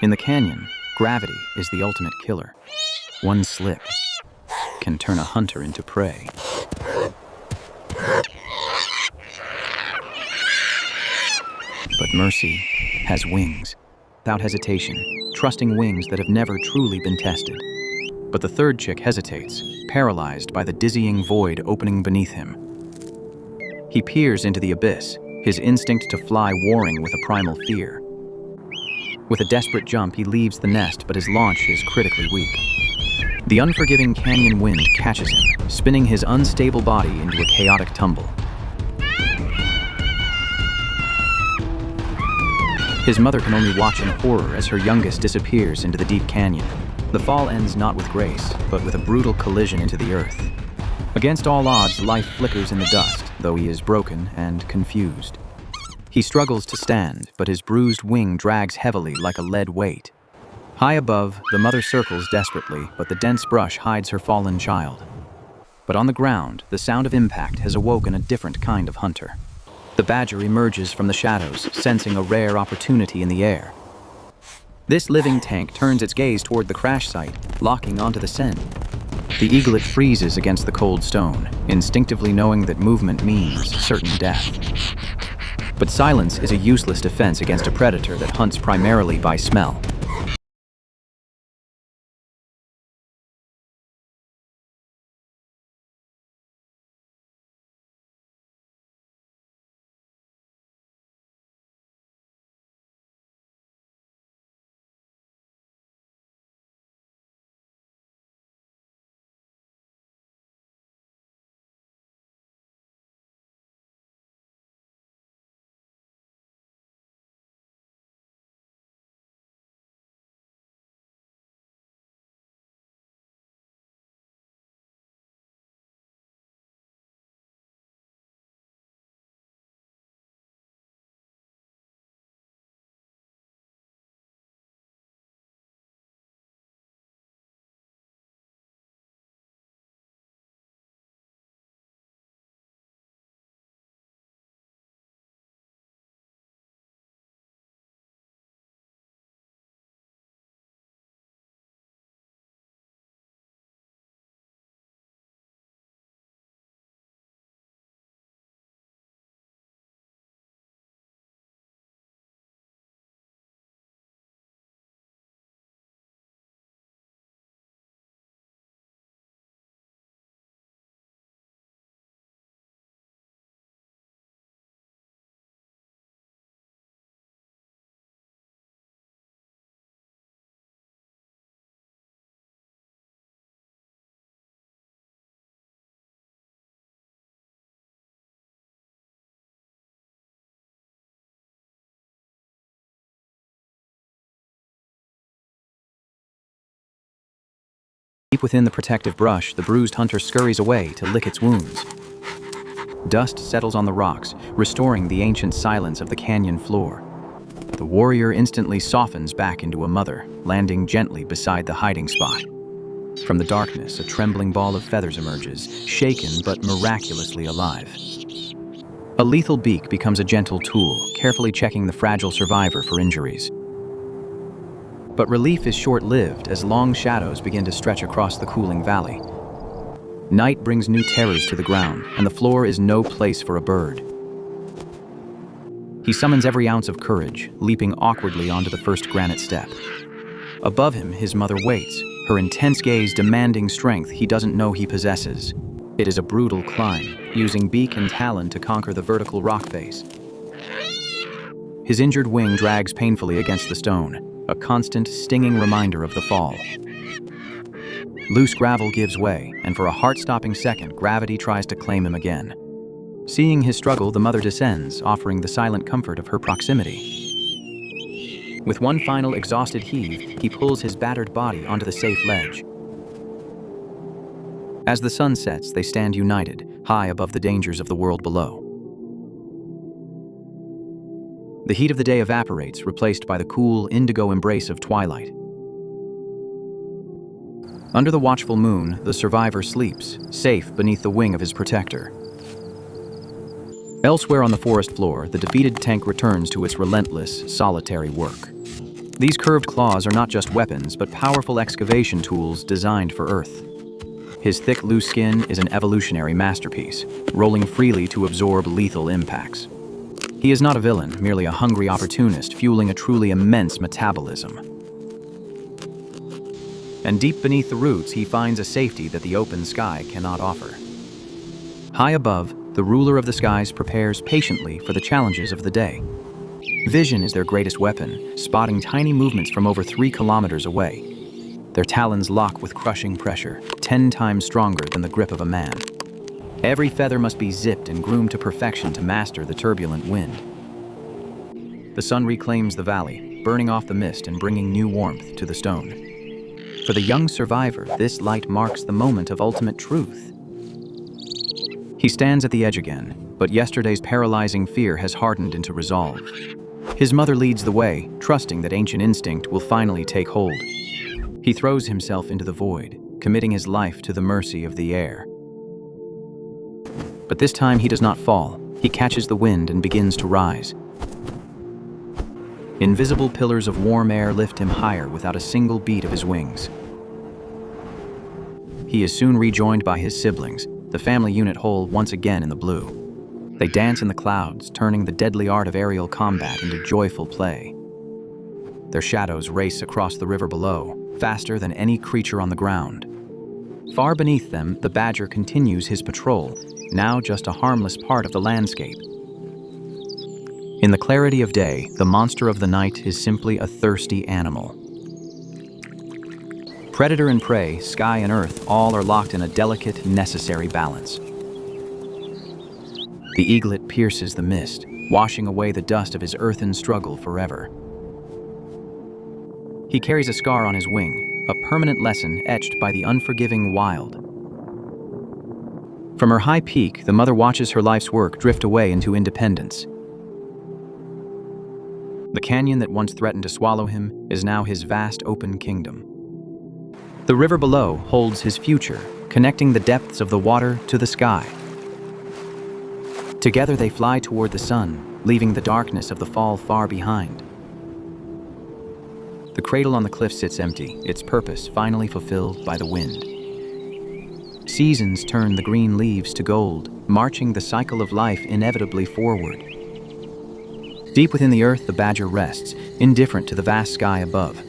In the canyon, gravity is the ultimate killer. One slip can turn a hunter into prey. But Mercy has wings. Without hesitation, trusting wings that have never truly been tested. But the third chick hesitates, paralyzed by the dizzying void opening beneath him. He peers into the abyss, his instinct to fly warring with a primal fear. With a desperate jump, he leaves the nest, but his launch is critically weak. The unforgiving canyon wind catches him, spinning his unstable body into a chaotic tumble. His mother can only watch in horror as her youngest disappears into the deep canyon. The fall ends not with grace, but with a brutal collision into the earth. Against all odds, life flickers in the dust, though he is broken and confused. He struggles to stand, but his bruised wing drags heavily like a lead weight. High above, the mother circles desperately, but the dense brush hides her fallen child. But on the ground, the sound of impact has awoken a different kind of hunter. The badger emerges from the shadows, sensing a rare opportunity in the air. This living tank turns its gaze toward the crash site, locking onto the scent. The eaglet freezes against the cold stone, instinctively knowing that movement means certain death. But silence is a useless defense against a predator that hunts primarily by smell. Deep within the protective brush, the bruised hunter scurries away to lick its wounds. Dust settles on the rocks, restoring the ancient silence of the canyon floor. The warrior instantly softens back into a mother, landing gently beside the hiding spot. From the darkness, a trembling ball of feathers emerges, shaken but miraculously alive. A lethal beak becomes a gentle tool, carefully checking the fragile survivor for injuries. But relief is short-lived as long shadows begin to stretch across the cooling valley. Night brings new terrors to the ground, and the floor is no place for a bird. He summons every ounce of courage, leaping awkwardly onto the first granite step. Above him, his mother waits, her intense gaze demanding strength he doesn't know he possesses. It is a brutal climb, using beak and talon to conquer the vertical rock face. His injured wing drags painfully against the stone, a constant, stinging reminder of the fall. Loose gravel gives way, and for a heart-stopping second, gravity tries to claim him again. Seeing his struggle, the mother descends, offering the silent comfort of her proximity. With one final exhausted heave, he pulls his battered body onto the safe ledge. As the sun sets, they stand united, high above the dangers of the world below. The heat of the day evaporates, replaced by the cool, indigo embrace of twilight. Under the watchful moon, the survivor sleeps, safe beneath the wing of his protector. Elsewhere on the forest floor, the defeated tank returns to its relentless, solitary work. These curved claws are not just weapons, but powerful excavation tools designed for Earth. His thick, loose skin is an evolutionary masterpiece, rolling freely to absorb lethal impacts. He is not a villain, merely a hungry opportunist fueling a truly immense metabolism. And deep beneath the roots, he finds a safety that the open sky cannot offer. High above, the ruler of the skies prepares patiently for the challenges of the day. Vision is their greatest weapon, spotting tiny movements from over 3 kilometers away. Their talons lock with crushing pressure, 10 times stronger than the grip of a man. Every feather must be zipped and groomed to perfection to master the turbulent wind. The sun reclaims the valley, burning off the mist and bringing new warmth to the stone. For the young survivor, this light marks the moment of ultimate truth. He stands at the edge again, but yesterday's paralyzing fear has hardened into resolve. His mother leads the way, trusting that ancient instinct will finally take hold. He throws himself into the void, committing his life to the mercy of the air. But this time he does not fall. He catches the wind and begins to rise. Invisible pillars of warm air lift him higher without a single beat of his wings. He is soon rejoined by his siblings, the family unit whole once again in the blue. They dance in the clouds, turning the deadly art of aerial combat into joyful play. Their shadows race across the river below, faster than any creature on the ground. Far beneath them, the badger continues his patrol, now just a harmless part of the landscape. In the clarity of day, the monster of the night is simply a thirsty animal. Predator and prey, sky and earth, all are locked in a delicate, necessary balance. The eaglet pierces the mist, washing away the dust of his earthen struggle forever. He carries a scar on his wing, a permanent lesson etched by the unforgiving wild. From her high peak, the mother watches her life's work drift away into independence. The canyon that once threatened to swallow him is now his vast open kingdom. The river below holds his future, connecting the depths of the water to the sky. Together they fly toward the sun, leaving the darkness of the fall far behind. The cradle on the cliff sits empty, its purpose finally fulfilled by the wind. Seasons turn the green leaves to gold, marching the cycle of life inevitably forward. Deep within the earth, the badger rests, indifferent to the vast sky above.